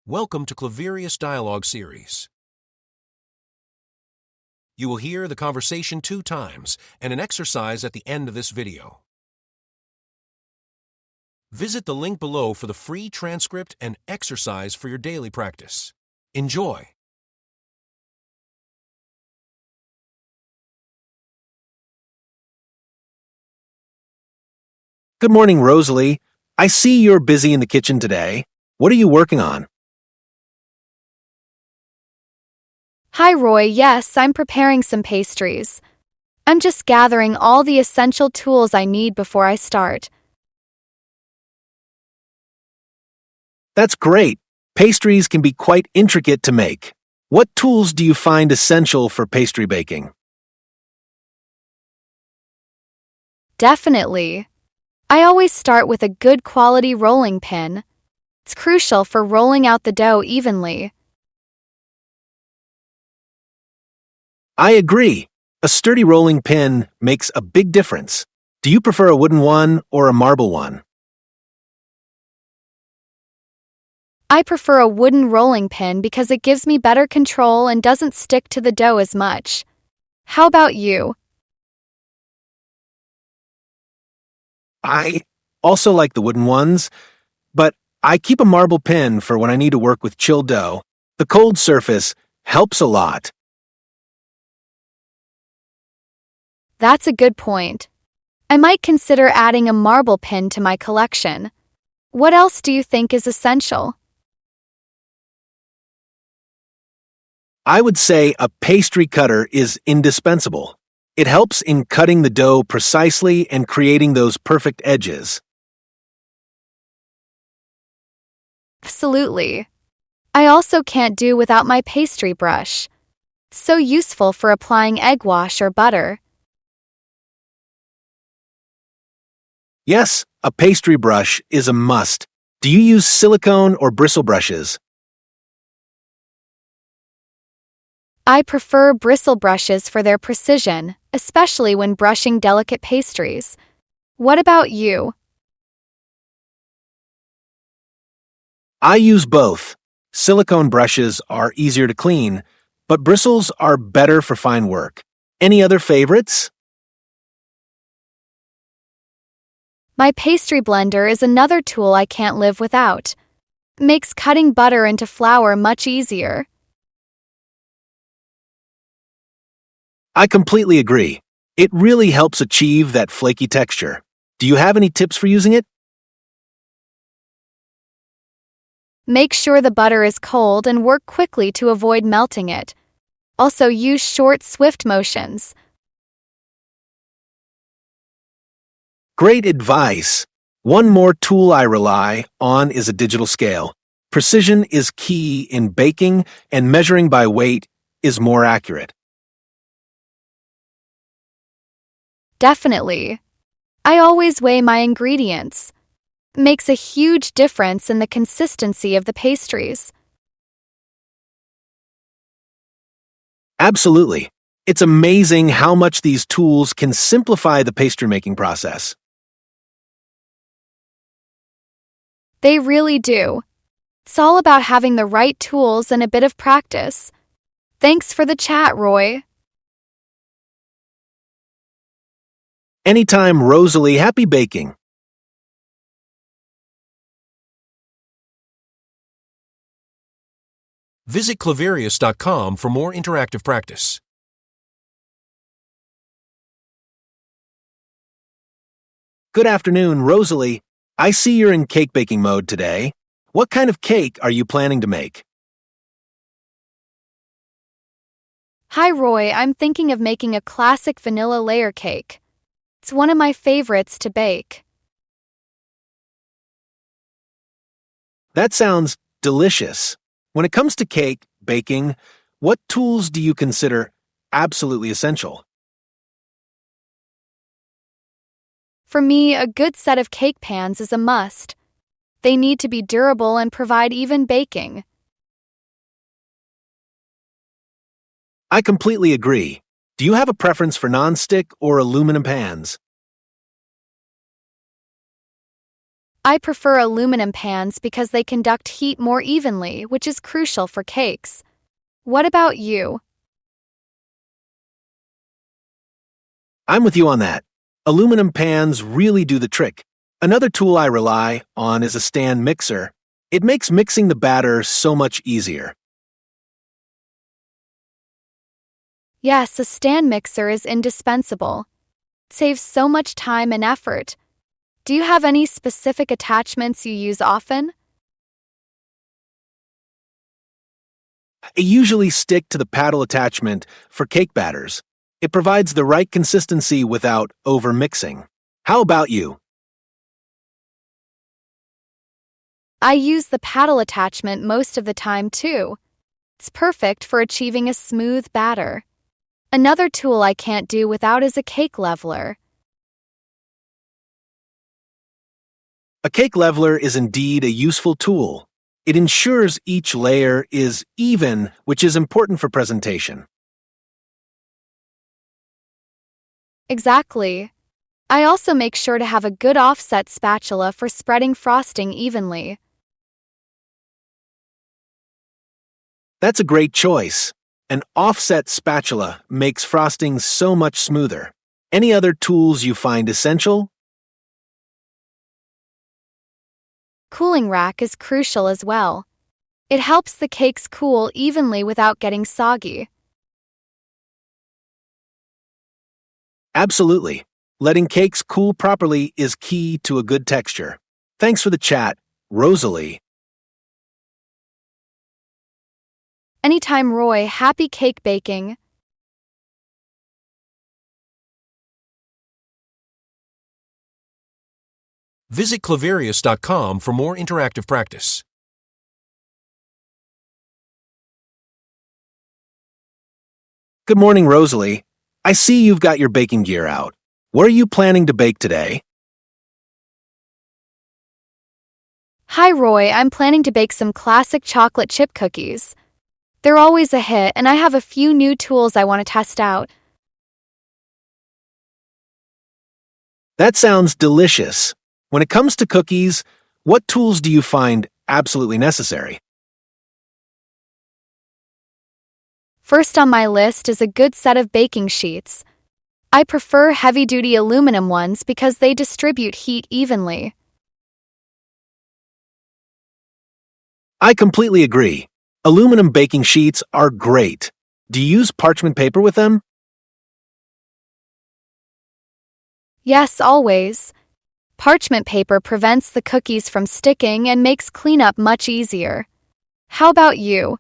Welcome to Claverius Dialogue Series. You will hear the conversation 2 times and an exercise at the end of this video. Visit the link below for the free transcript and exercise for your daily practice. Enjoy! Good morning, Rosalie. I see you're busy in the kitchen today. What are you working on? Hi, Roy. Yes, I'm preparing some pastries. I'm just gathering all the essential tools I need before I start. That's great. Pastries can be quite intricate to make. What tools do you find essential for pastry baking? Definitely. I always start with a good quality rolling pin. It's crucial for rolling out the dough evenly. I agree. A sturdy rolling pin makes a big difference. Do you prefer a wooden one or a marble one? I prefer a wooden rolling pin because it gives me better control and doesn't stick to the dough as much. How about you? I also like the wooden ones, but I keep a marble pin for when I need to work with chilled dough. The cold surface helps a lot. That's a good point. I might consider adding a marble pin to my collection. What else do you think is essential? I would say a pastry cutter is indispensable. It helps in cutting the dough precisely and creating those perfect edges. Absolutely. I also can't do without my pastry brush. So useful for applying egg wash or butter. Yes, a pastry brush is a must. Do you use silicone or bristle brushes? I prefer bristle brushes for their precision, especially when brushing delicate pastries. What about you? I use both. Silicone brushes are easier to clean, but bristles are better for fine work. Any other favorites? My pastry blender is another tool I can't live without. Makes cutting butter into flour much easier. I completely agree. It really helps achieve that flaky texture. Do you have any tips for using it? Make sure the butter is cold and work quickly to avoid melting it. Also use short, swift motions. Great advice. One more tool I rely on is a digital scale. Precision is key in baking, and measuring by weight is more accurate. Definitely. I always weigh my ingredients. Makes a huge difference in the consistency of the pastries. Absolutely. It's amazing how much these tools can simplify the pastry making process. They really do. It's all about having the right tools and a bit of practice. Thanks for the chat, Roy. Anytime, Rosalie. Happy baking. Visit claverius.com for more interactive practice. Good afternoon, Rosalie. I see you're in cake baking mode today. What kind of cake are you planning to make? Hi, Roy. I'm thinking of making a classic vanilla layer cake. It's one of my favorites to bake. That sounds delicious. When it comes to cake baking, what tools do you consider absolutely essential? For me, a good set of cake pans is a must. They need to be durable and provide even baking. I completely agree. Do you have a preference for nonstick or aluminum pans? I prefer aluminum pans because they conduct heat more evenly, which is crucial for cakes. What about you? I'm with you on that. Aluminum pans really do the trick. Another tool I rely on is a stand mixer. It makes mixing the batter so much easier. Yes, a stand mixer is indispensable. It saves so much time and effort. Do you have any specific attachments you use often? I usually stick to the paddle attachment for cake batters. It provides the right consistency without over-mixing. How about you? I use the paddle attachment most of the time too. It's perfect for achieving a smooth batter. Another tool I can't do without is a cake leveler. A cake leveler is indeed a useful tool. It ensures each layer is even, which is important for presentation. Exactly. I also make sure to have a good offset spatula for spreading frosting evenly. That's a great choice. An offset spatula makes frosting so much smoother. Any other tools you find essential? Cooling rack is crucial as well. It helps the cakes cool evenly without getting soggy. Absolutely. Letting cakes cool properly is key to a good texture. Thanks for the chat, Rosalie. Anytime, Roy. Happy cake baking. Visit Clavarius.com for more interactive practice. Good morning, Rosalie. I see you've got your baking gear out. What are you planning to bake today? Hi, Roy. I'm planning to bake some classic chocolate chip cookies. They're always a hit, and I have a few new tools I want to test out. That sounds delicious. When it comes to cookies, what tools do you find absolutely necessary? First on my list is a good set of baking sheets. I prefer heavy-duty aluminum ones because they distribute heat evenly. I completely agree. Aluminum baking sheets are great. Do you use parchment paper with them? Yes, always. Parchment paper prevents the cookies from sticking and makes cleanup much easier. How about you?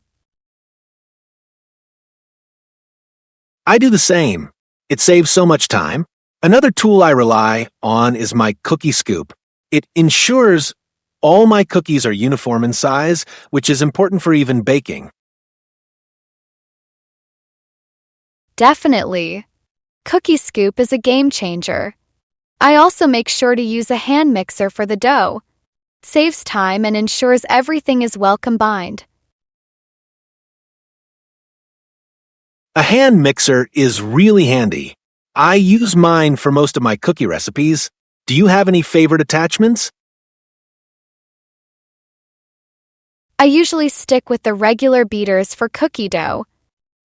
I do the same. It saves so much time. Another tool I rely on is my cookie scoop. It ensures all my cookies are uniform in size, which is important for even baking. Definitely. Cookie scoop is a game changer. I also make sure to use a hand mixer for the dough. It saves time and ensures everything is well combined. A hand mixer is really handy. I use mine for most of my cookie recipes. Do you have any favorite attachments? I usually stick with the regular beaters for cookie dough.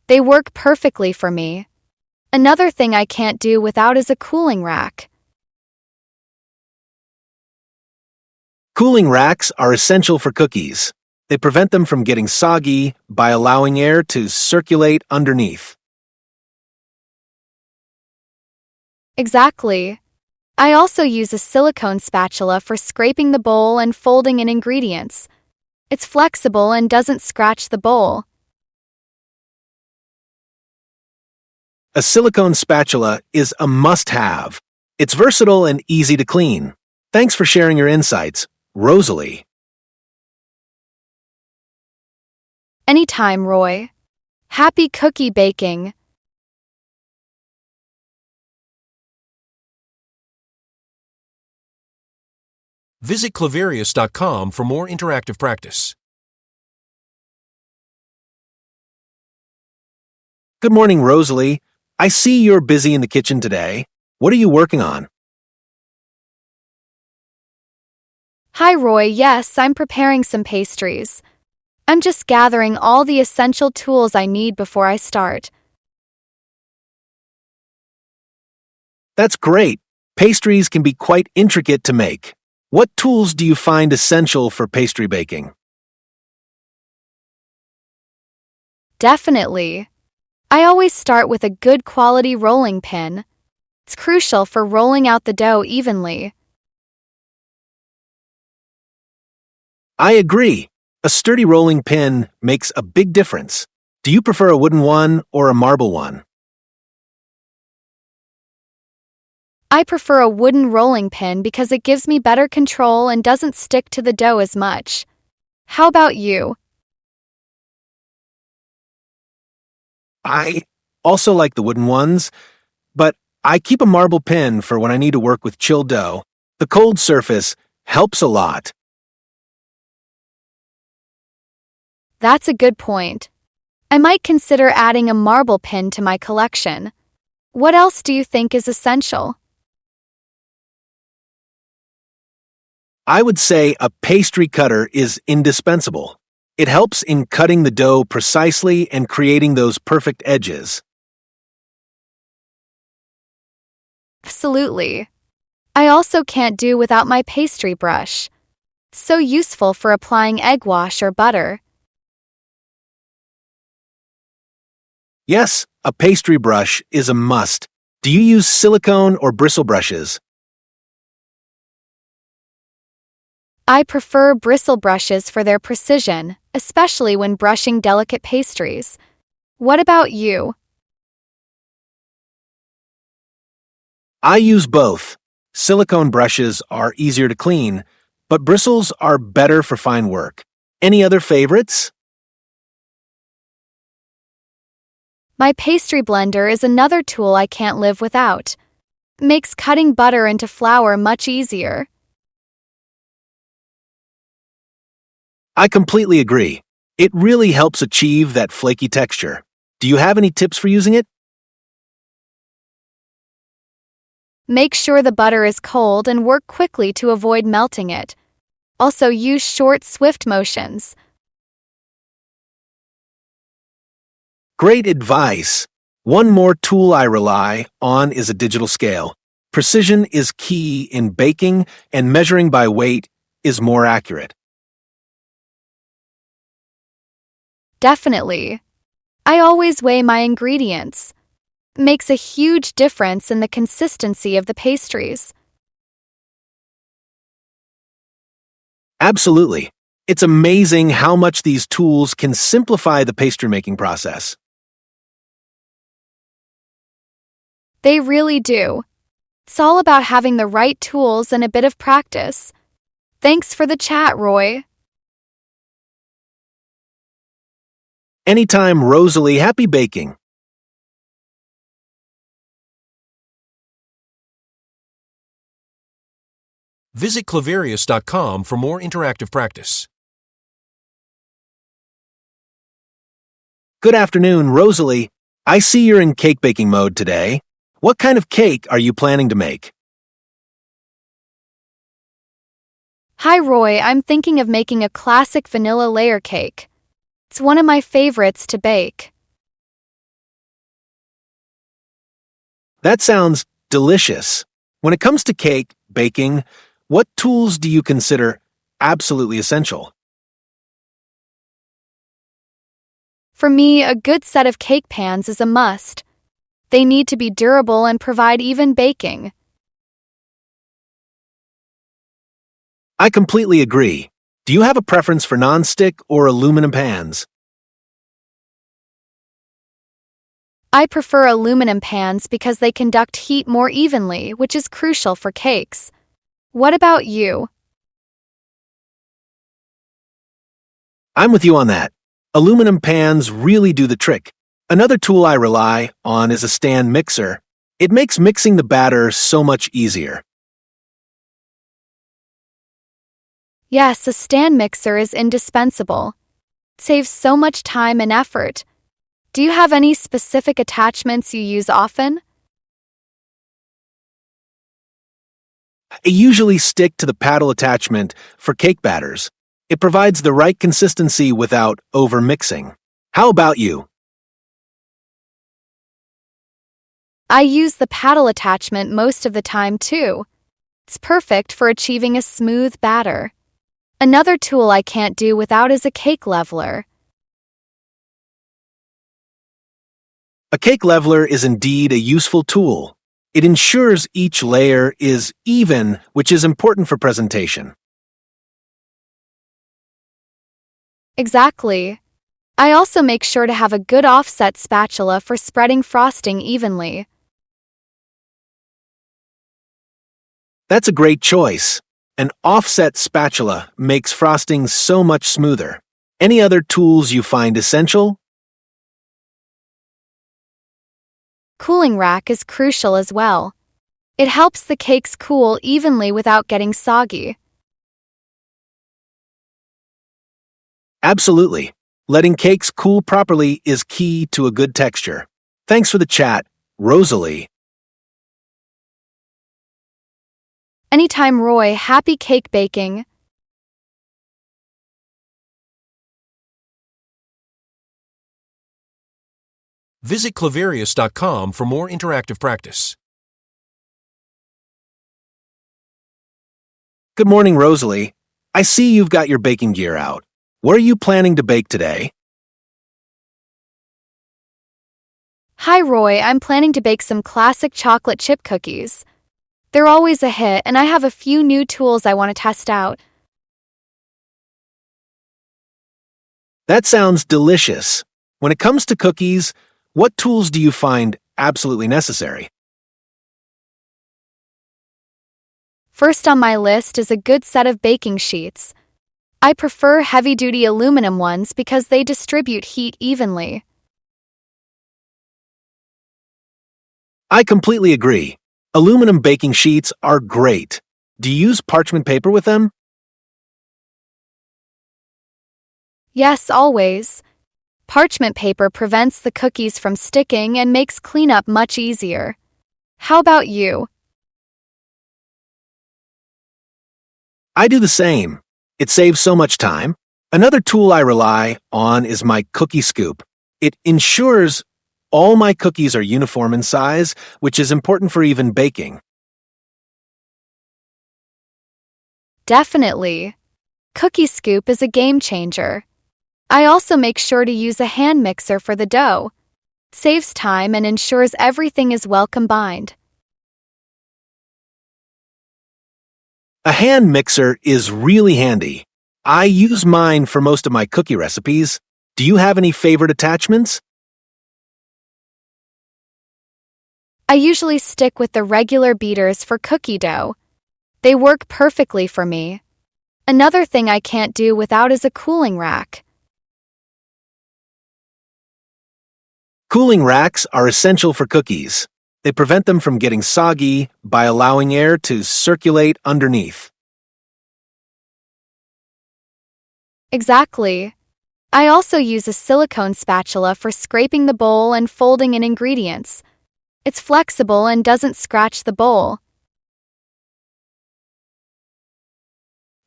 They work perfectly for me. Another thing I can't do without is a cooling rack. Cooling racks are essential for cookies. They prevent them from getting soggy by allowing air to circulate underneath. Exactly. I also use a silicone spatula for scraping the bowl and folding in ingredients. It's flexible and doesn't scratch the bowl. A silicone spatula is a must-have. It's versatile and easy to clean. Thanks for sharing your insights, Rosalie. Anytime, Roy. Happy cookie baking. Visit Clavarius.com for more interactive practice. Good morning, Rosalie. I see you're busy in the kitchen today. What are you working on? Hi, Roy. Yes, I'm preparing some pastries. I'm just gathering all the essential tools I need before I start. That's great. Pastries can be quite intricate to make. What tools do you find essential for pastry baking? Definitely. I always start with a good quality rolling pin. It's crucial for rolling out the dough evenly. I agree. A sturdy rolling pin makes a big difference. Do you prefer a wooden one or a marble one? I prefer a wooden rolling pin because it gives me better control and doesn't stick to the dough as much. How about you? I also like the wooden ones, but I keep a marble pin for when I need to work with chilled dough. The cold surface helps a lot. That's a good point. I might consider adding a marble pin to my collection. What else do you think is essential? I would say a pastry cutter is indispensable. It helps in cutting the dough precisely and creating those perfect edges. Absolutely. I also can't do without my pastry brush. So useful for applying egg wash or butter. Yes, a pastry brush is a must. Do you use silicone or bristle brushes? I prefer bristle brushes for their precision, especially when brushing delicate pastries. What about you? I use both. Silicone brushes are easier to clean, but bristles are better for fine work. Any other favorites? My pastry blender is another tool I can't live without. Makes cutting butter into flour much easier. I completely agree. It really helps achieve that flaky texture. Do you have any tips for using it? Make sure the butter is cold and work quickly to avoid melting it. Also use short, swift motions. Great advice. One more tool I rely on is a digital scale. Precision is key in baking, and measuring by weight is more accurate. Definitely. I always weigh my ingredients. Makes a huge difference in the consistency of the pastries. Absolutely. It's amazing how much these tools can simplify the pastry making process. They really do. It's all about having the right tools and a bit of practice. Thanks for the chat, Roy. Anytime, Rosalie. Happy baking. Visit Clavarius.com for more interactive practice. Good afternoon, Rosalie. I see you're in cake baking mode today. What kind of cake are you planning to make? Hi, Roy. I'm thinking of making a classic vanilla layer cake. It's one of my favorites to bake. That sounds delicious. When it comes to cake baking, what tools do you consider absolutely essential? For me, a good set of cake pans is a must. They need to be durable and provide even baking. I completely agree. Do you have a preference for non-stick or aluminum pans? I prefer aluminum pans because they conduct heat more evenly, which is crucial for cakes. What about you? I'm with you on that. Aluminum pans really do the trick. Another tool I rely on is a stand mixer. It makes mixing the batter so much easier. Yes, a stand mixer is indispensable. It saves so much time and effort. Do you have any specific attachments you use often? I usually stick to the paddle attachment for cake batters. It provides the right consistency without over-mixing. How about you? I use the paddle attachment most of the time too. It's perfect for achieving a smooth batter. Another tool I can't do without is a cake leveler. A cake leveler is indeed a useful tool. It ensures each layer is even, which is important for presentation. Exactly. I also make sure to have a good offset spatula for spreading frosting evenly. That's a great choice. An offset spatula makes frosting so much smoother. Any other tools you find essential? Cooling rack is crucial as well. It helps the cakes cool evenly without getting soggy. Absolutely. Letting cakes cool properly is key to a good texture. Thanks for the chat, Rosalie. Anytime, Roy. Happy cake baking. Visit Clavarius.com for more interactive practice. Good morning, Rosalie. I see you've got your baking gear out. What are you planning to bake today? Hi, Roy. I'm planning to bake some classic chocolate chip cookies. They're always a hit, and I have a few new tools I want to test out. That sounds delicious. When it comes to cookies, what tools do you find absolutely necessary? First on my list is a good set of baking sheets. I prefer heavy-duty aluminum ones because they distribute heat evenly. I completely agree. Aluminum baking sheets are great. Do you use parchment paper with them? Yes, always. Parchment paper prevents the cookies from sticking and makes cleanup much easier. How about you? I do the same. It saves so much time. Another tool I rely on is my cookie scoop. It ensures all my cookies are uniform in size, which is important for even baking. Definitely. Cookie scoop is a game changer. I also make sure to use a hand mixer for the dough. It saves time and ensures everything is well combined. A hand mixer is really handy. I use mine for most of my cookie recipes. Do you have any favorite attachments? I usually stick with the regular beaters for cookie dough. They work perfectly for me. Another thing I can't do without is a cooling rack. Cooling racks are essential for cookies. They prevent them from getting soggy by allowing air to circulate underneath. Exactly. I also use a silicone spatula for scraping the bowl and folding in ingredients. It's flexible and doesn't scratch the bowl.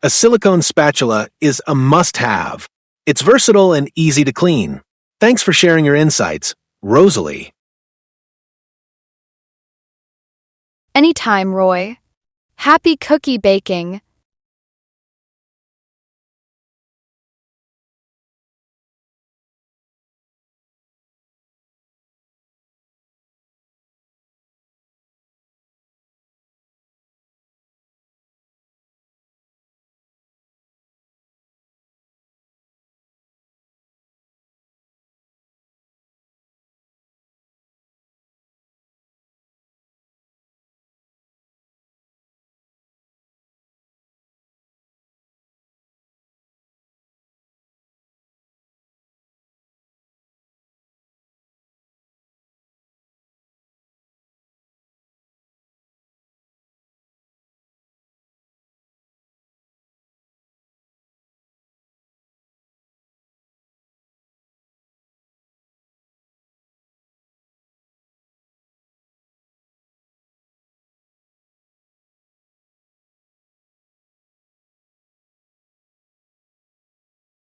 A silicone spatula is a must-have. It's versatile and easy to clean. Thanks for sharing your insights, Rosalie. Anytime, Roy. Happy cookie baking.